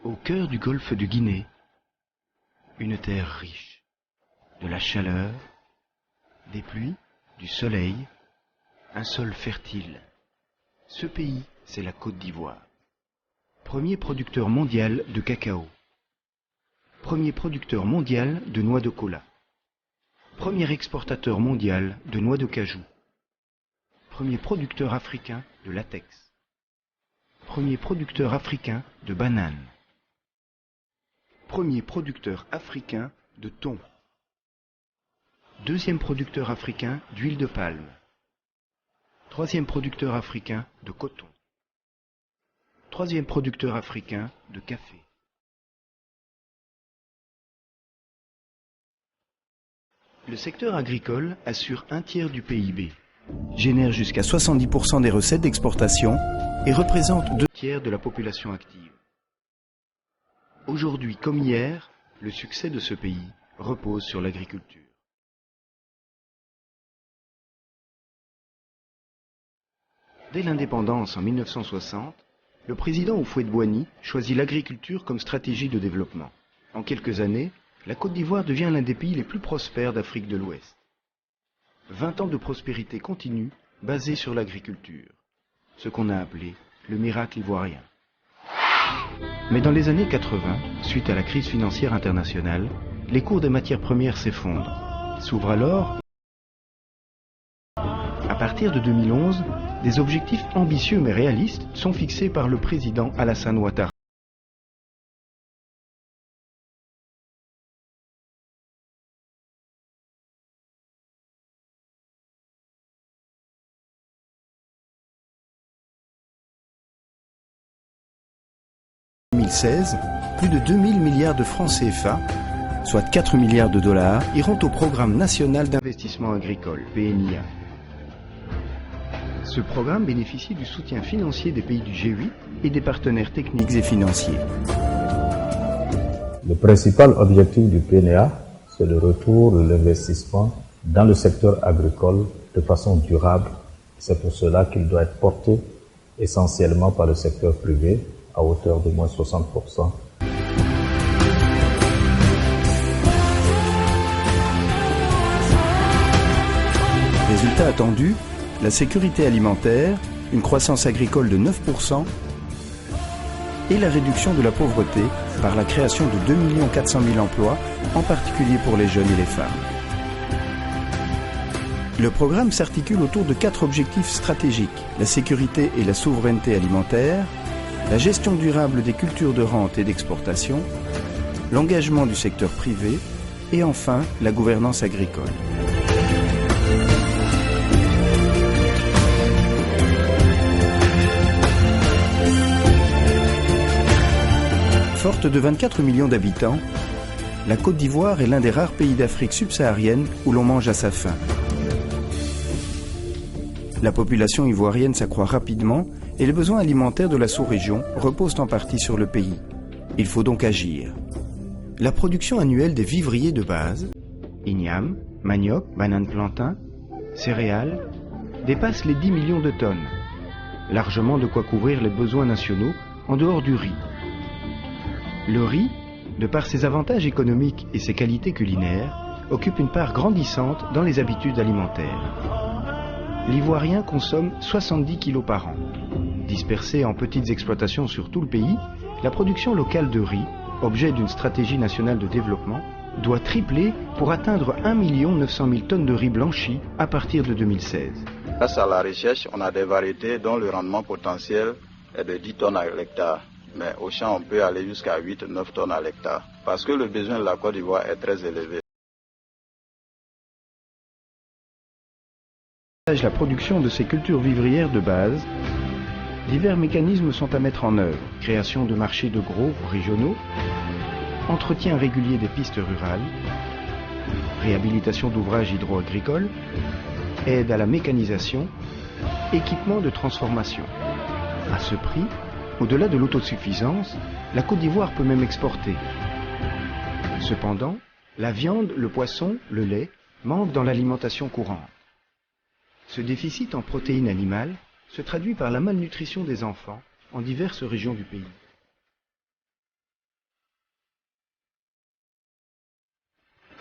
Au cœur du golfe de Guinée, une terre riche, de la chaleur, des pluies, du soleil, un sol fertile. Ce pays, c'est la Côte d'Ivoire. Premier producteur mondial de cacao. Premier producteur mondial de noix de cola. Premier exportateur mondial de noix de cajou. Premier producteur africain de latex. Premier producteur africain de bananes. Premier producteur africain de thon. Deuxième producteur africain d'huile de palme. Troisième producteur africain de coton. Troisième producteur africain de café. Le secteur agricole assure un tiers du PIB, génère jusqu'à 70% des recettes d'exportation et représente 2 tiers de la population active. Aujourd'hui comme hier, le succès de ce pays repose sur l'agriculture. Dès l'indépendance en 1960, le président Houphouët-Boigny choisit l'agriculture comme stratégie de développement. En quelques années, la Côte d'Ivoire devient l'un des pays les plus prospères d'Afrique de l'Ouest. 20 ans de prospérité continue basée sur l'agriculture, ce qu'on a appelé le miracle ivoirien. Mais dans les années 80, suite à la crise financière internationale, les cours des matières premières s'effondrent. S'ouvre alors, à partir de 2011, des objectifs ambitieux mais réalistes sont fixés par le président Alassane Ouattara. En 2016, plus de 2000 milliards de francs CFA, soit 4 milliards de dollars, iront au Programme national d'investissement agricole, PNIA. Ce programme bénéficie du soutien financier des pays du G8 et des partenaires techniques et financiers. Le principal objectif du PNIA, c'est le retour de l'investissement dans le secteur agricole de façon durable. C'est pour cela qu'il doit être porté essentiellement par le secteur privé, à hauteur de moins 60%. Résultat attendu, la sécurité alimentaire, une croissance agricole de 9% et la réduction de la pauvreté par la création de 2 400 000 emplois, en particulier pour les jeunes et les femmes. Le programme s'articule autour de 4 objectifs stratégiques: la sécurité et la souveraineté alimentaire, la gestion durable des cultures de rente et d'exportation, l'engagement du secteur privé et enfin la gouvernance agricole. Forte de 24 millions d'habitants, la Côte d'Ivoire est l'un des rares pays d'Afrique subsaharienne où l'on mange à sa faim. La population ivoirienne s'accroît rapidement et les besoins alimentaires de la sous-région reposent en partie sur le pays. Il faut donc agir. La production annuelle des vivriers de base, igname, manioc, banane plantain, céréales, dépasse les 10 millions de tonnes. Largement de quoi couvrir les besoins nationaux en dehors du riz. Le riz, de par ses avantages économiques et ses qualités culinaires, occupe une part grandissante dans les habitudes alimentaires. L'Ivoirien consomme 70 kg par an. Dispersée en petites exploitations sur tout le pays, la production locale de riz, objet d'une stratégie nationale de développement, doit tripler pour atteindre 1 900 000 tonnes de riz blanchi à partir de 2016. Grâce à la recherche, on a des variétés dont le rendement potentiel est de 10 tonnes à l'hectare. Mais au champ, on peut aller jusqu'à 8-9 tonnes à l'hectare, parce que le besoin de la Côte d'Ivoire est très élevé. La production de ces cultures vivrières de base, divers mécanismes sont à mettre en œuvre: création de marchés de gros régionaux, entretien régulier des pistes rurales, réhabilitation d'ouvrages hydro-agricoles, aide à la mécanisation, équipement de transformation. À ce prix, au-delà de l'autosuffisance, la Côte d'Ivoire peut même exporter. Cependant, la viande, le poisson, le lait manquent dans l'alimentation courante. Ce déficit en protéines animales se traduit par la malnutrition des enfants en diverses régions du pays.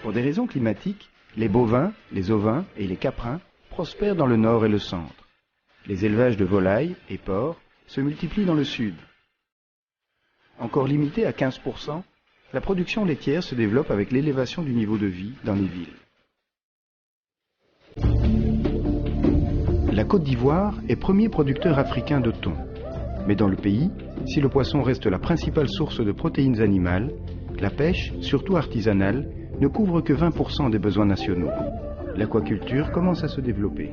Pour des raisons climatiques, les bovins, les ovins et les caprins prospèrent dans le nord et le centre. Les élevages de volailles et porcs se multiplient dans le sud. Encore limitée à 15%, la production laitière se développe avec l'élévation du niveau de vie dans les villes. La Côte d'Ivoire est premier producteur africain de thon. Mais dans le pays, si le poisson reste la principale source de protéines animales, la pêche, surtout artisanale, ne couvre que 20% des besoins nationaux. L'aquaculture commence à se développer.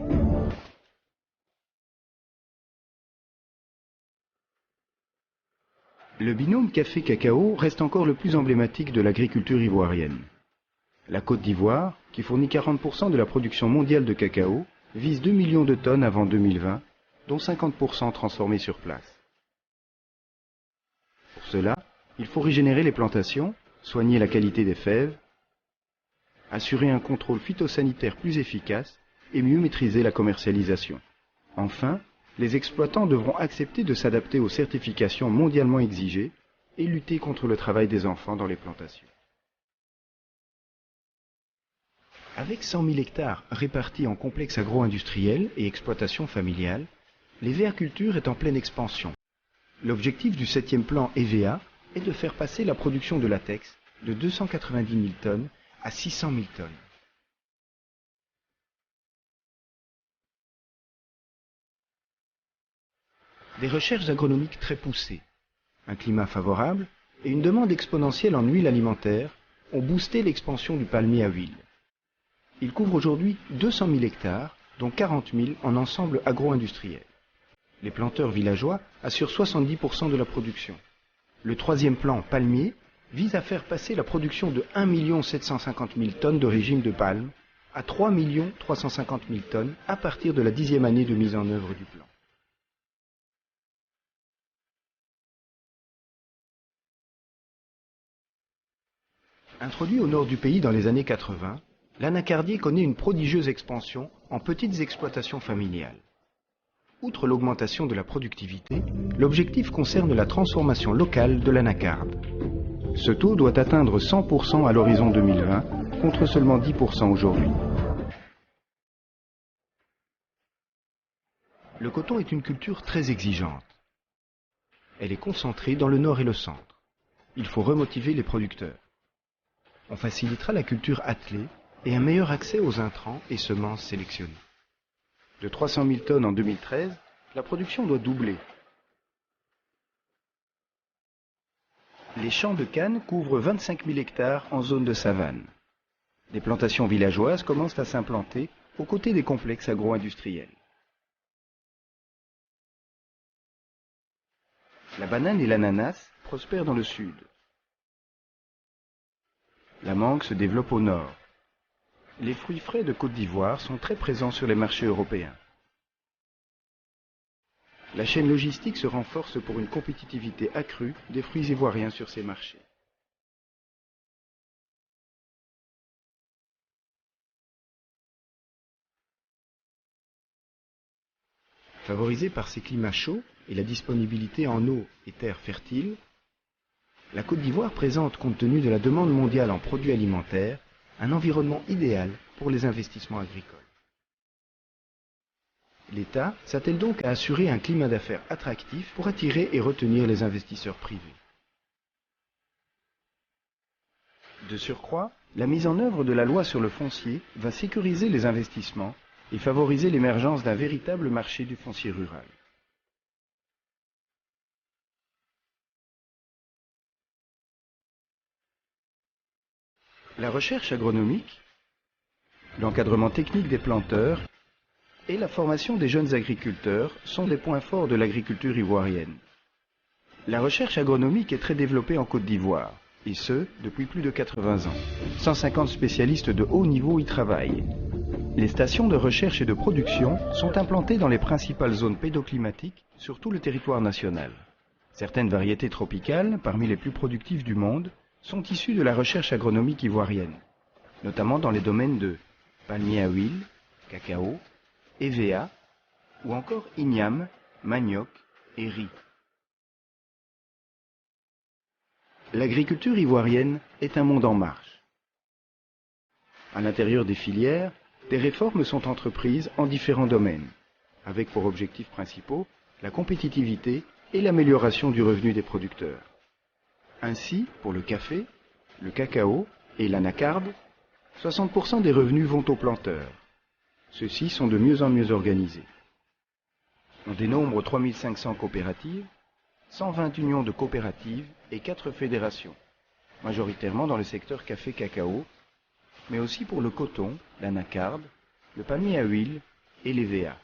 Le binôme café-cacao reste encore le plus emblématique de l'agriculture ivoirienne. La Côte d'Ivoire, qui fournit 40% de la production mondiale de cacao, vise 2 millions de tonnes avant 2020, dont 50% transformées sur place. Pour cela, il faut régénérer les plantations, soigner la qualité des fèves, assurer un contrôle phytosanitaire plus efficace et mieux maîtriser la commercialisation. Enfin, les exploitants devront accepter de s'adapter aux certifications mondialement exigées et lutter contre le travail des enfants dans les plantations. Avec 100 000 hectares répartis en complexes agro-industriels et exploitations familiales, l'EVA-culture est en pleine expansion. L'objectif du 7e plan EVA est de faire passer la production de latex de 290 000 tonnes à 600 000 tonnes. Des recherches agronomiques très poussées, un climat favorable et une demande exponentielle en huile alimentaire ont boosté l'expansion du palmier à huile. Il couvre aujourd'hui 200 000 hectares, dont 40 000 en ensemble agro-industriel. Les planteurs villageois assurent 70% de la production. Le 3e plan palmier vise à faire passer la production de 1 750 000 tonnes d'origine de palme à 3 350 000 tonnes à partir de la 10e année de mise en œuvre du plan. Introduit au nord du pays dans les années 80, l'anacardier connaît une prodigieuse expansion en petites exploitations familiales. Outre l'augmentation de la productivité, l'objectif concerne la transformation locale de l'anacarde. Ce taux doit atteindre 100% à l'horizon 2020, contre seulement 10% aujourd'hui. Le coton est une culture très exigeante. Elle est concentrée dans le nord et le centre. Il faut remotiver les producteurs. On facilitera la culture attelée et un meilleur accès aux intrants et semences sélectionnées. De 300 000 tonnes en 2013, la production doit doubler. Les champs de canne couvrent 25 000 hectares en zone de savane. Des plantations villageoises commencent à s'implanter aux côtés des complexes agro-industriels. La banane et l'ananas prospèrent dans le sud. La mangue se développe au nord. Les fruits frais de Côte d'Ivoire sont très présents sur les marchés européens. La chaîne logistique se renforce pour une compétitivité accrue des fruits ivoiriens sur ces marchés. Favorisée par ses climats chauds et la disponibilité en eau et terres fertiles, la Côte d'Ivoire présente, compte tenu de la demande mondiale en produits alimentaires, un environnement idéal pour les investissements agricoles. L'État s'attelle donc à assurer un climat d'affaires attractif pour attirer et retenir les investisseurs privés. De surcroît, la mise en œuvre de la loi sur le foncier va sécuriser les investissements et favoriser l'émergence d'un véritable marché du foncier rural. La recherche agronomique, l'encadrement technique des planteurs et la formation des jeunes agriculteurs sont des points forts de l'agriculture ivoirienne. La recherche agronomique est très développée en Côte d'Ivoire, et ce, depuis plus de 80 ans. 150 spécialistes de haut niveau y travaillent. Les stations de recherche et de production sont implantées dans les principales zones pédoclimatiques sur tout le territoire national. Certaines variétés tropicales, parmi les plus productives du monde, sont issues de la recherche agronomique ivoirienne, notamment dans les domaines de palmier à huile, cacao, EVA ou encore igname, manioc et riz. L'agriculture ivoirienne est un monde en marche. À l'intérieur des filières, des réformes sont entreprises en différents domaines, avec pour objectifs principaux la compétitivité et l'amélioration du revenu des producteurs. Ainsi, pour le café, le cacao et l'anacarde, 60% des revenus vont aux planteurs. Ceux-ci sont de mieux en mieux organisés. On dénombre 3500 coopératives, 120 unions de coopératives et 4 fédérations, majoritairement dans le secteur café-cacao, mais aussi pour le coton, l'anacarde, le palmier à huile et l'EVA.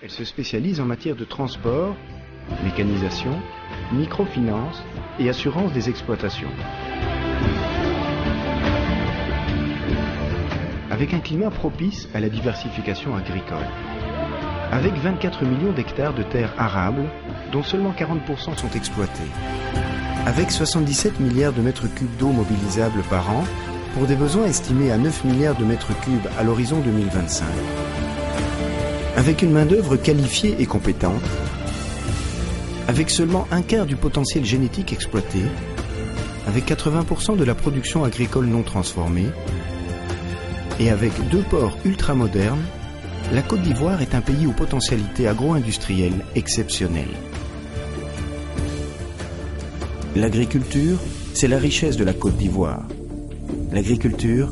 Elle se spécialise en matière de transport, mécanisation, microfinance et assurance des exploitations. Avec un climat propice à la diversification agricole. Avec 24 millions d'hectares de terres arables, dont seulement 40% sont exploités. Avec 77 milliards de mètres cubes d'eau mobilisables par an, pour des besoins estimés à 9 milliards de mètres cubes à l'horizon 2025. Avec une main-d'œuvre qualifiée et compétente, avec seulement un quart du potentiel génétique exploité, avec 80% de la production agricole non transformée, et avec 2 ports ultramodernes, la Côte d'Ivoire est un pays aux potentialités agro-industrielles exceptionnelles. L'agriculture, c'est la richesse de la Côte d'Ivoire. L'agriculture,